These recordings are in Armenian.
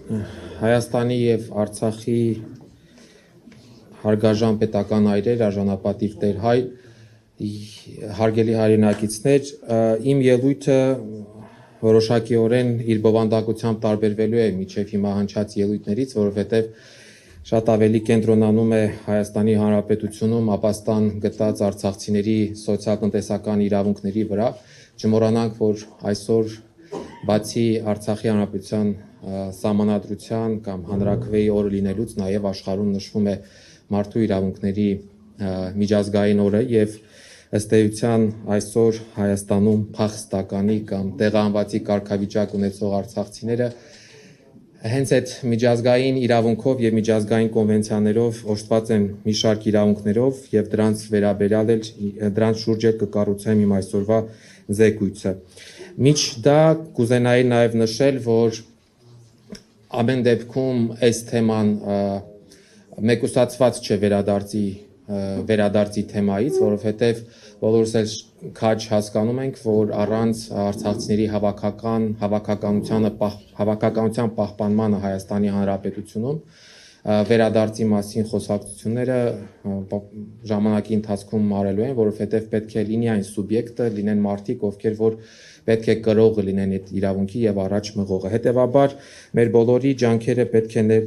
Հայաստանի և Արցախի հարգարժան պետական այրեր, արժանապատիվ տեր հայր, հարգելի հայրենակիցներ, իմ ելույթը որոշակիորեն իր բովանդակությամբ տարբերվելու է մինչև հիմա հնչած ելույթներից, որովհետև շատ ավելի կենտրոնանում է Հայաստանի Հանրապետությունում ապաստան գտած արցախցիների սոցիալ-տնտեսական իրավունքների վրա։ Չմոռանանք, որ այսօր բացի Արցախի Հանրապետության սահմանադրության կամ հանրաքվեի օրը լինելուց նաև աշխարհում նշվում է մարդու իրավունքների միջազգային օրը եւ ըստ էության այսօր Հայաստանում փախստականի կամ տեղահանվածի կարգավիճակ ունեցող արցախցիները հենց այդ միջազգային իրավունքով եւ միջազգային կոնվենցիաներով օժտված են մի շարք իրավունքներով եւ դրանց վերաբերյալ էլ դրանց շուրջ էլ կկառուցեմ իմ այսօրվա զեկույցը։ Միջ դա կուզենայի նաեւ նշել, որ ամեն դեպքում այս թեման մեկուսացված չէ վերադարձի թեմայից, որովհետև բոլորս էլ քաջ հասկանում ենք, որ առանց արցախցիների հավաքականության պահպանմանը Հայաստանի Հանրապետությունում վերադարձի մասին խոսակցությունները ժամանակի ընթացքում արելու են, որովհետև պետք է լինի այն սուբյեկտը, լինեն մարդիկ, ովքեր որ պետք է կրողը լինեն այդ իրավունքի եւ առաջ մղողը։ Հետևաբար մեր բոլորի ջանքերը պետք է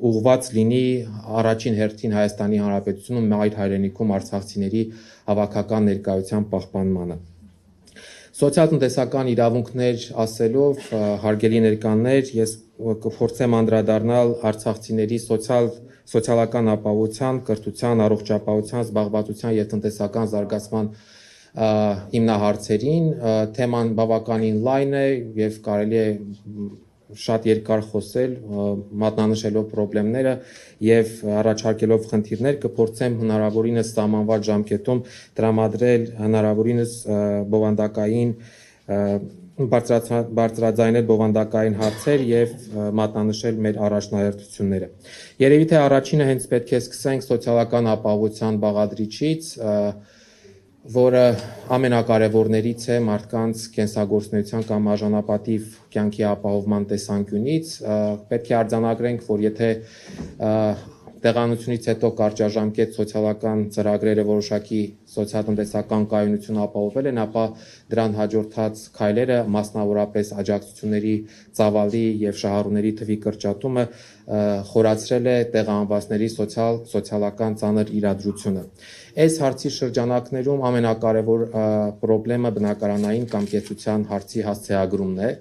ուղղված լինի առաջին հերթին Հայաստանի Հանրապետությունում մայր հայրենիքում արցախցիների հավաքական ներկայության պահպանմանը։ Սոցիալ-տնտեսական իրավունքներ ասելով, հարգելի ներկաներ, ես կփորձեմ անդրադառնալ արցախցիների սոցիալական ապահովության, կրթության, առողջապահության, զբաղվածության եւ տնտեսական զարգացման հիմնահարցերին, թեման բավականին լայն է եւ կարելի է շատ երկար խոսել, մատնանշելով խնդիրները եւ առաջարկելով խնդիրներ, կփորձեմ հնարավորինս սահմանված ժամկետում տրամադրել հնարավորինս բովանդակային բարձրաձայնել բովանդակային հարցեր եւ մատնանշել մեր առաջնահերթությունները։ Երևի թե առաջինը հենց պետք է սկսենք սոցիալական ապահովության բաղադրիչից, որը ամենակարևորներից է մարդկանց կենսագործունեության կամ արժանապատիվ կյանքի ապահովման տեսանկյունից, պետք է արձանագրենք, որ եթե տեղանությունից հետո կարճաժամկետ սոցիալական ծրագրերը որոշակի սոցիալ-տնտեսական կայունություն ապահովել են, ապա դրան հաջորդած քայլերը, մասնավորապես աջակցությունների ծավալի եւ շահառուների թվի կրճատումը խորացրել է տեղահանվածների սոցիալական ծանր իրադրությունը։ Այս հարցի շրջանակներում ամենակարևոր խնդրը բնակարանային կամ կեցության հարցի հասցեագրումն է։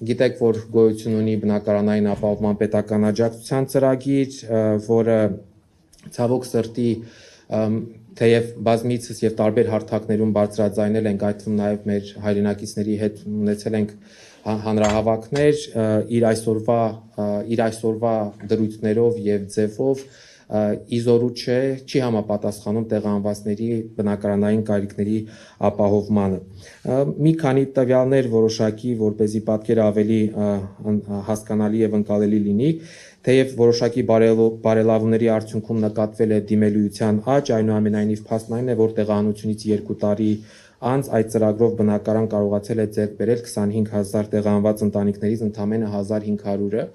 Գիտեք, որ գոյություն ունի բնակարանային ապահովման պետական աջակցության ծրագիր, որը ցավոք սրտի թեև բազմիցս եւ տարբեր հարթակներում բարձրաձայնել ենք, այդ թվում նաեւ մեր հայրենակիցների հետ ունեցել ենք հանրահավաքներ, իր այսօրվա դրույթներով եւ ձևով իզորու չի համապատասխանում տեղահանվածների բնակարանային կարիքների ապահովմանը։ Մի քանի տվյալներ որոշակի, որպեսզի պատկերը ավելի հասկանալի եւ ընկալելի լինի, թեև որոշակի բարելավումների արդյունքում նկատվել է դիմելիության աճ, այնուամենայնիվ փաստն այն է, որ տեղահանությունից 2 տարի անց այդ ծրագրով բնակարան կարողացել է ձեռք բերել 25000 տեղահանված ընտանիքներից ընդամենը 1500-ը։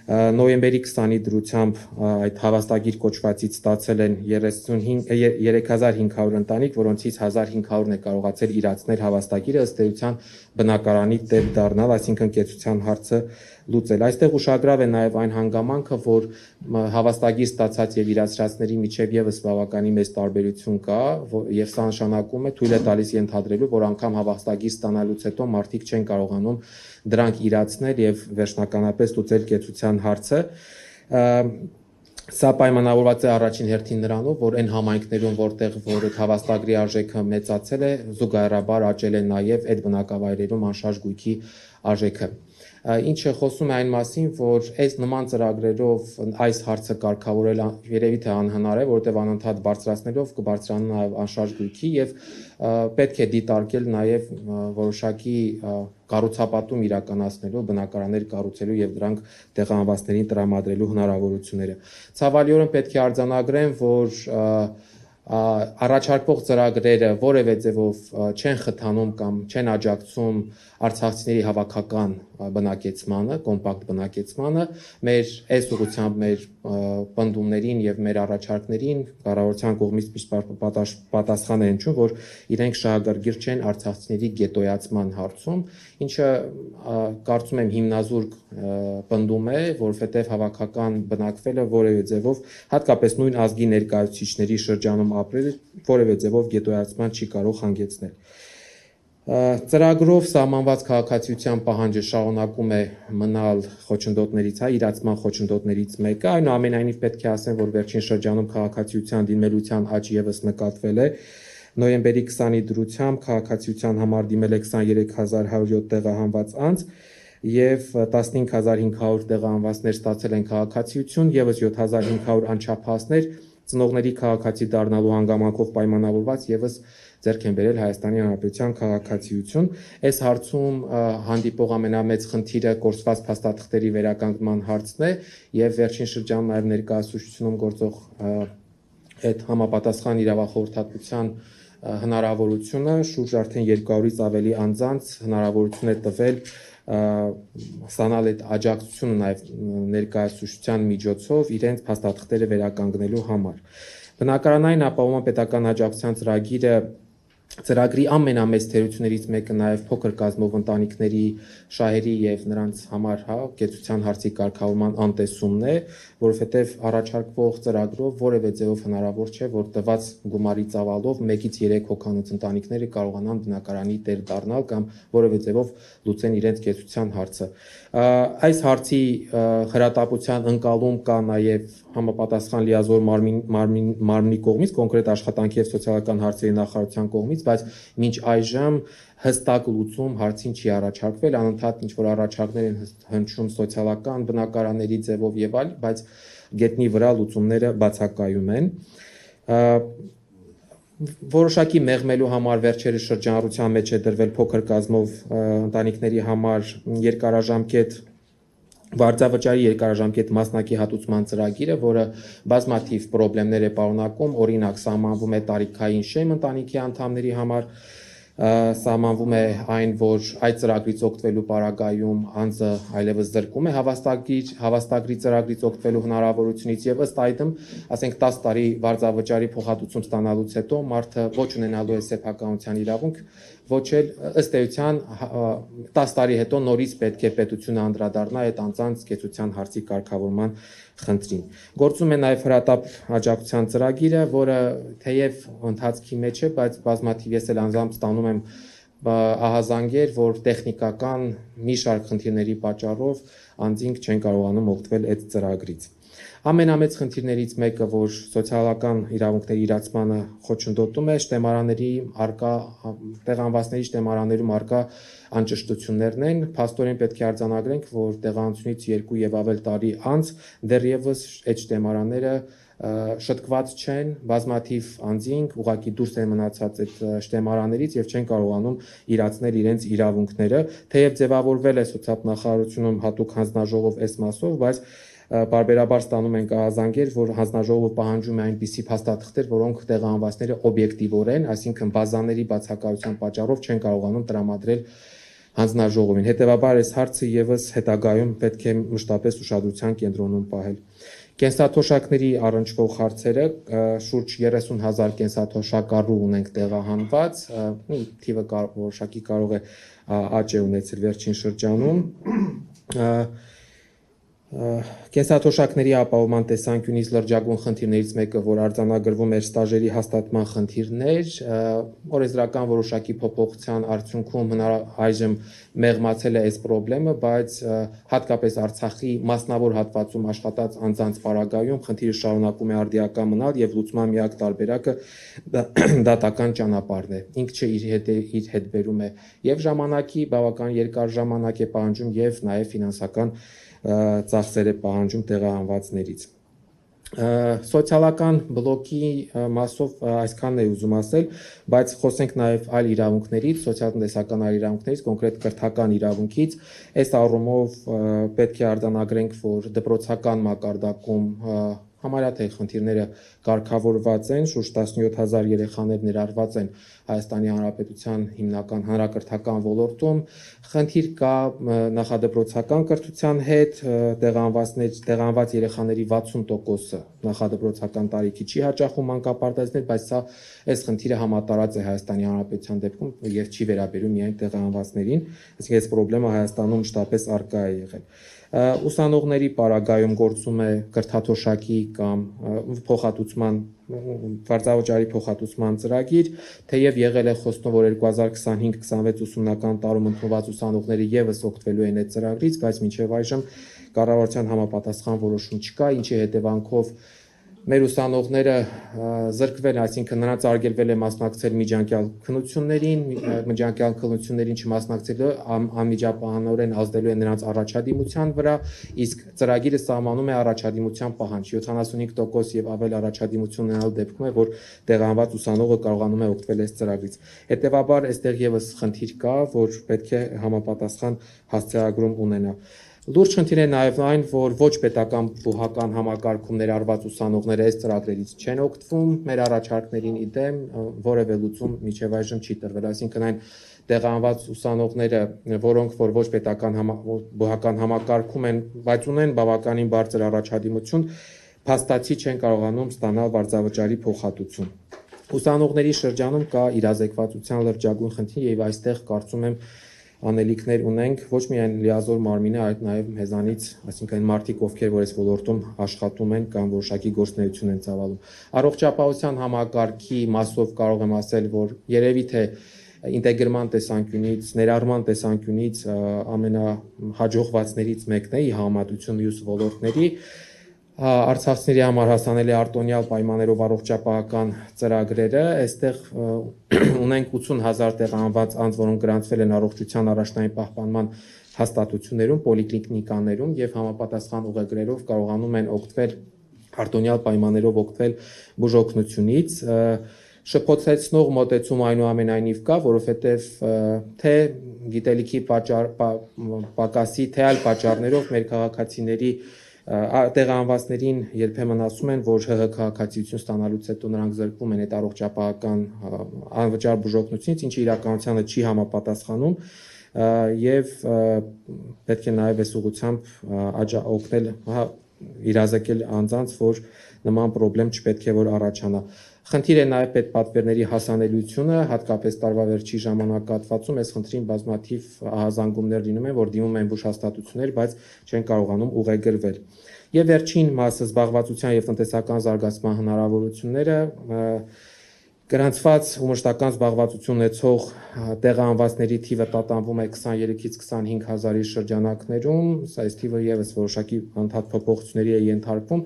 Նոյեմբերի 20-ի դրությամբ այդ հավաստագիր կոչվածից ստացել են 3500 ընտանիք, որոնցից 1500-ն է կարողացել իրացնել հավաստագիրը, ըստ էության բնակարանի տեր դառնալ, այսինքն կեցության հարցը լուծել։ Այստեղ ուշագրավ է նաև այն հանգամանքը, որ հավաստագիր ստացած եւ իրացրածների միջև եւս բավականին մեծ տարբերություն կա, եւ սա նշանակում է թույլ է տալիս ենթադրելու, որ անգամ հավաստագիր ստանալուց հետո մարդիկ չեն կարողանում դրանք իրացնել եւ վերջնականապես լուծել կեցության հարցը։ Սա պայմանավորված է առաջին հերթին նրանով, որ այն համայնքներում, որտեղ որ հավաստագրի արժեքը մեծացել է, զուգահեռաբար աճել է նաև այդ բնակավայրերում անշարժ գույքի արժեքը։ Ինչը խոսում է այն մասին, որ այս նման ծրագրերով այս հարցը կարգավորել երևի թե անհնար է, որովհետև անընդհատ բարձրացնելով կբարձրանա նաև անշարժ գույքի եւ պետք է դիտարկել նաև որոշակի կառուցապատում իրականացնելու, բնակարաններ կառուցելու եւ դրանք տեղահանվածներին տրամադրելու հնարավորությունները։ Ցավալիորեն պետք է արձանագրեմ, որ առաջարկվող ծրագրերը որևէ ձևով չեն խթանում կամ չեն աջակցում արցախցիների հավաքական բնակեցմանը, կոմպակտ բնակեցմանը, մեր այս ուղղությամբ մեր պնդումներին եւ մեր առաջարկներին կառավարության կողմից միշտ պատասխան են հնչում, որ իրենք շահագրգիռ չեն արցախցիների գետոյացման հարցում, ինչը կարծում եմ հիմնազուրկ պնդում է, որովհետեւ հավաքական բնակվելը որևէ ձևով հատկապես նույն ազգի ներկայացուցիչների շրջանում ապրելը որևէ ձևով գետոյացման չի կարող հանգեցնել։ Ծրագրով սահմանված քաղաքացիության պահանջը շարունակում է մնալ խոչընդոտներից, իրացման խոչընդոտներից մեկը, այնուամենայնիվ պետք է ասեմ, որ վերջին շրջանում քաղաքացիության դիմելության աճ եւս նկատվել է։ Նոյեմբերի 20-ի դրությամբ քաղաքացիության համար դիմել է 23107 տեղահանված անձ եւ 15500 տեղահանվածներ ստացել են քաղաքացիություն, եւս 7500 անչափահասներ ծնողների քաղաքացի դառնալու հանգամանքով պայմանավորված եւս ձեռք են բերել Հայաստանի Հանրապետության քաղաքացիություն։ Այս հարցում հանդիպող ամենամեծ խնդիրը կորսված փաստաթղթերի վերականգնման հարցն է եւ վերջին շրջանում նաեւ ներկայացուցչությունում գործող այդ համապատասխան իրավախորհրդատվության հնարավորությունը շուրջ արդեն 200-ից ավելի անձանց հնարավորություն է տվել ստանալ այդ աջակցությունը նաև ներկայացուցչության միջոցով իրենց փաստաթղթերը վերականգնելու համար։ Բնակարանային ապահովման պետական աջակցության ծրագրի ամենամեծ թերություններից մեկը նաև փոքր կազմով ընտանիքների շահերի եւ նրանց համար կեցության հարցի կարգավորման անտեսումն է, որովհետեւ առաջարկվող ծրագրով որևէ ձևով հնարավոր չէ, որ տված գումարի ծավալով 1-ից 3 հոգանոց ընտանիքները կարողանան բնակարանի տեր դառնալ կամ որևէ ձևով լուծեն իրենց կեցության հարցը։ Այս հարցի հրատապության ընկալում կա նաև համապատասխան լիազոր մարմնի կողմից, կոնկրետ աշխատանքի եւ սոցիալական հարցերի նախարարության կողմից, բայց մինչ այժմ հստակ լուծում հարցին չի առաջարկվել, անընդհատ ինչ որ առաջարկներ են հնչում սոցիալական բնակարանների ձևով եւ այլ, բայց գետնի վրա լուծումները բացակայում են։ Որոշակի մեղմելու համար վերջերս շրջանառության մեջ է դրվել փոքր կազմով ընտանիքների համար երկարաժամկետ վարձավճարի երկարաժամկետ մասնակի հատուցման ծրագիրը, որը բազմաթիվ խնդիրներ է պարունակում, օրինակ սահմանվում է տարիքային շեմ ընտանիքի անդամների համար, սահմանվում է այն, որ այդ ծրագրից օգտվելու պարագայում անձը այլևս զրկում է հավաստագրի ծրագրից օգտվելու հնարավորությունից եւ ըստ այդմ, ասենք 10 տարի վարձավճարի փոխհատուցում ստանալուց հետո մարդը ոչ ունենալու է սեփականության իրավունք, ոչ էլ ըստ էության 10 տարի հետո նորից պետք է պետությունը անդրադառնա այդ անձանց կեցության հարցի կարգավորման խնդրին։ Գործում է նաև հրատապ աջակցության ծրագիրը, որը թեև ընթացքի մեջ է, բայց բազմաթիվ ես էլ անձամբ ստանում եմ ահազանգեր, որ տեխնիկական մի շարք խնդիրների պատճառով անձինք չեն կարողանում օգտվել այդ ծրագրից։ Ամենամեծ խնդիրներից մեկը, որ սոցիալական իրավունքների իրացմանը խոչընդոտում է, շտեմարանների արկա տեղահանվածների շտեմարաններում արկա անճշտություններն են։ Փաստորեն պետք է արձանագրենք, որ տեղահանությունից 2 եւ ավել տարի անց դեռևս այդ շտեմարանները շտկված չեն, բազմաթիվ անձինք ուղղակի դուրս են մնացած այդ շտեմարաններից եւ չեն կարողանում իրացնել իրենց իրավունքները, թեև ձևավորվել է սոցիալնախարարությունում հատուկ հանձնաժողով այս մասով, բայց բարբերաբար ստանում ենք ահազանգեր, որ հանձնաժողովը պահանջում է այնպիսի փաստաթղթեր, որոնք տեղահանվածները օբյեկտիվորեն, այսինքն բազաների բացակայության պատճառով չեն կարողանում տրամադրել հանձնաժողովին։ Հետևաբար այս հարցը եւս հետագայում պետք է մշտապես ուշադրության կենտրոնում պահել։ Կենսաթոշակների առնչվող հարցերը շուրջ 30,000 կենսաթոշակառու ունենք տեղահանված, թիվը որոշակի կարող է աճ է ունեցել վերջին շրջանում։ Կենսաթոշակների ապահովման տեսանկյունից լրջագույն խնդիրներից մեկը, որ արձանագրվում էր ստաժերի հաստատման խնդիրներ, օրենսդրական որոշակի փոփոխության արդյունքում այժմ մեղմացել է այս խնդիրը, բայց հատկապես Արցախի մասնավոր հատվածում աշխատած անձանց պարագայում խնդիրը շարունակում է արդիական մնալ եւ լուծման միակ տարբերակը դատական ճանապարհն է։ Ինքը իր հետ բերում է եւ ժամանակի բավական երկար ժամանակ է պահանջում եւ նաեւ ֆինանսական ծախսեր է պահանջում տեղահանվածներից։ Սոցիալական բլոկի մասով այսքանն է ուզում ասել, բայց խոսենք նաև այլ իրավունքներից, սոցիալ-տնտեսական այլ իրավունքներից, կոնկրետ կրթական իրավունքից։ Այս առումով պետք է արձանագրենք, որ դպրոցական մակարդակում համարյա թե խնդիրները կարգավորված են, շուրջ 17000 երեխաներ ներառված են Հայաստանի Հանրապետության հիմնական հանրակրթական ոլորտում, խնդիր կա նախադպրոցական կրթության հետ, տեղանված երեխաների 60%-ը նախադպրոցական տարիքի չի հաճախում մանկապարտեզներ, բայց սա այս խնդիրը համատարած է Հայաստանի Հանրապետության դեպքում եւ չի վերաբերում միայն տեղանվածներին, այսինքն այս խնդրը Հայաստանում մշտապես առկա է եղել։ Ուսանողների պարագայում գործում է կրթաթոշակի կամ փոխհատուցման վարձավճարի փոխհատուցման ծրագիր, թեև եղել է խոստում, որ 2025-26 ուսումնական տարում ընդունված ուսանողները եւս օգտվելու են այդ ծրագրից, բայց մինչեւ այժմ կառավարության համապատասխան որոշում չկա, ինչի հետևանքով մեր ուսանողները զրկվել, այսինքն նրանց արգելվել է մասնակցել միջանկյալ քննություններին չմասնակցելու անմիջապահանորեն ազդելու է նրանց առաջադիմության վրա, իսկ ծրագիրը սահմանում է առաջադիմության պահանջ 75% եւ ավել առաջադիմություն ունենալու դեպքում է, որ տեղանված ուսանողը կարողանում է օգտվել այս ծրագրից։ Հետևաբար այստեղ եւս խնդիր կա, որ պետք է համապատասխան հասցեագրում ունենա։ Լուրջ խնդիր է նաև այն, որ ոչ պետական բուհական համակարգում ներառված ուսանողները այս ծրագրերից չեն օգտվում, մեր առաջարկներին ի դեմ որևէ լուծում մինչև այժմ չի տրվել, այսինքն այն տեղանված ուսանողները, որոնք որ ոչ պետական բուհական համակարգում են, բայց ունեն բավականին բարձր առաջադիմություն, փաստացի չեն կարողանում ստանալ վարձավճարի փոխհատուցում։ Ուսանողների շրջանում կա իրազեկվածության լրջագույն խնդիր եւ այստեղ կարծում եմ անելիքներ ունենք ոչ միայն լիազոր մարմինը, այլ նաև մեզանից, այսինքն մարդիկ, ովքեր որ այս ոլորտում աշխատում են կամ որոշակի գործունեություն են ծավալում։ Առողջապահության համակարգի մասով կարող եմ ասել, որ երևի թե ինտեգրման տեսանկյունից, ներառման տեսանկյունից ամենահաջողվածներից մեկն է ի համեմատություն մյուս ոլորտների։ Արցախցիների համար հասանելի արտոնյալ պայմաններով առողջապահական ծրագրերը, այստեղ ունենք 80000 տեղանված անձ, որոնք գրանցվել են առողջության առաջնային պահպանման հաստատություններում, պոլիկլինիկաներում եւ համապատասխան ուղեգրերով կարողանում են օգտվել արտոնյալ պայմաններով օգտվել բուժօգնությունից։ Շփոթեցնող մոտեցում այնուամենայնիվ կա, որովհետև թե գիտելիքի պակասի, թե այլ պատճառներով մեր քաղաքացիների տեղանվածներին երբեմն ասում են, որ ՀՀ քաղաքացիություն ստանալուց հետո նրանք զրկվում են այդ առողջապահական անվճար բուժօգնությունից, ինչը իրականությանը չի համապատասխանում եւ պետք է նաեւ այս ուղղությամբ օգնել իրազեկել անձանց, որ նման խնդրեմ չպետք է որ առաջանա։ Խնդիր է նաև պետպատվերների հասանելիությունը, հատկապես տարվա վերջի ժամանակահատվածում այս խնդրին բազմաթիվ ահազանգումներ լինում են, որ դիմում են բուժհաստատություններ, բայց չեն կարողանում ուղեգրվել։ Եվ վերջին մասը զբաղվածության եւ տնտեսական զարգացման հնարավորությունները Գրանցված ու մշտական զբաղվածություն ունեցող տեղահանվածների թիվը տատանվում է 23-ից 25 հազարի շրջանակներում, սա այս թիվը եւս որոշակի ընդհանուր փոփոխությունների է ենթարկվում։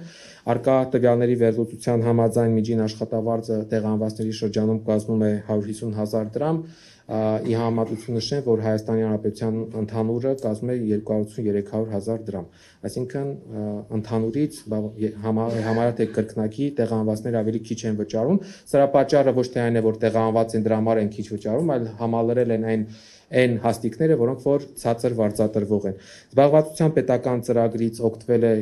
Արկա տվյալների վերլուծության համաձայն միջին աշխատավարձը տեղահանվածների շրջանում կազմում է 150,000 դրամ, ի համեմատություն նշեմ, որ Հայաստանի Հանրապետության ընդհանուրը կազմում է 283,000 դրամ, այսինքն ընդհանուրից համարյա թե կրկնակի տեղահանվածներ ավելի քիչ են վճարում, սրա պատճառը ոչ թե այն է, որ տեղահանված են դրա համար են քիչ վճարում, այլ համալրել են այն հաստիկները, որոնք որ ցածր վարձատրվող են։ Զբաղվածության պետական ծրագրից օգտվել է,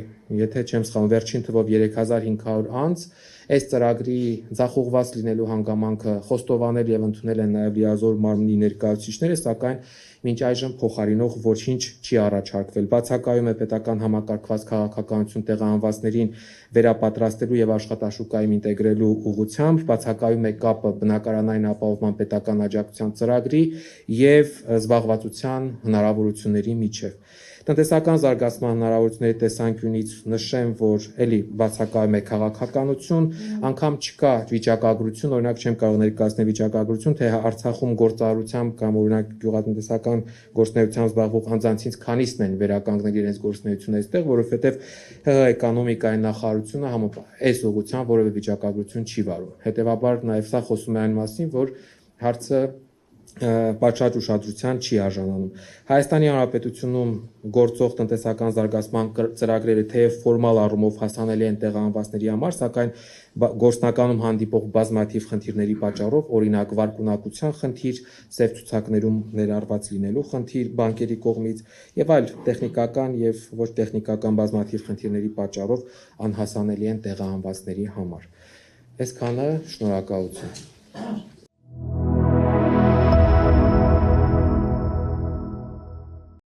եթե չեմ սխալվում, վերջին թվով 3500 անձ։ Այս ծրագրի ձախողված լինելու հանգամանքը խոստովանել եւ ընդունել են նաեւ լիազոր մարմնի ներկայացուցիչները, սակայն մինչ այժմ փոխարինող ոչինչ չի առաջարկվել։ Բացակայում է պետական համակարգված քաղաքականություն տեղահանվածներին վերապատրաստելու եւ աշխատաշուկայում ինտեգրելու ուղղությամբ, բացակայում է կապը բնակարանային ապահովման պետական աջակցության ծրագրի եւ զբաղվածության հնարավորությունների միջեւ։ Տնտեսական զարգացման հնարավորությունների տեսանկյունից նշեմ, որ էլի բացակայում է քաղաքականություն, անգամ չկա վիճակագրություն, օրինակ չեմ կարող ներկայացնել վիճակագրություն, թե Արցախում գործարարությամբ կամ օրինակ գյուղատնտեսական գործունեությամբ զբաղվող անձանցից քանիսն են վերականգնել իրենց գործունեությունը այստեղ, որովհետև ՀՀ էկոնոմիկայի նախարարությունը այս ուղղությամբ որևէ վիճակագրություն չի վարում։ Հետևաբար նաև սա խոսում է այն մասին, որ հարցը պատշաճ ուշադրության չի արժանանում։ Հայաստանի Հանրապետությունում գործող տնտեսական զարգացման ծրագրերը թեև ֆորմալ առումով հասանելի են տեղահանվածների համար, սակայն գործնականում հանդիպող բազմաթիվ խնդիրների պատճառով, օրինակ վարկունակության խնդիր, սև ցուցակներում ներառված լինելու խնդիր բանկերի կողմից եւ այլ տեխնիկական եւ ոչ տեխնիկական բազմաթիվ խնդիրների պատճառով անհասանելի են տեղահանվածների համար։ Այսքանը, շնորհակալություն։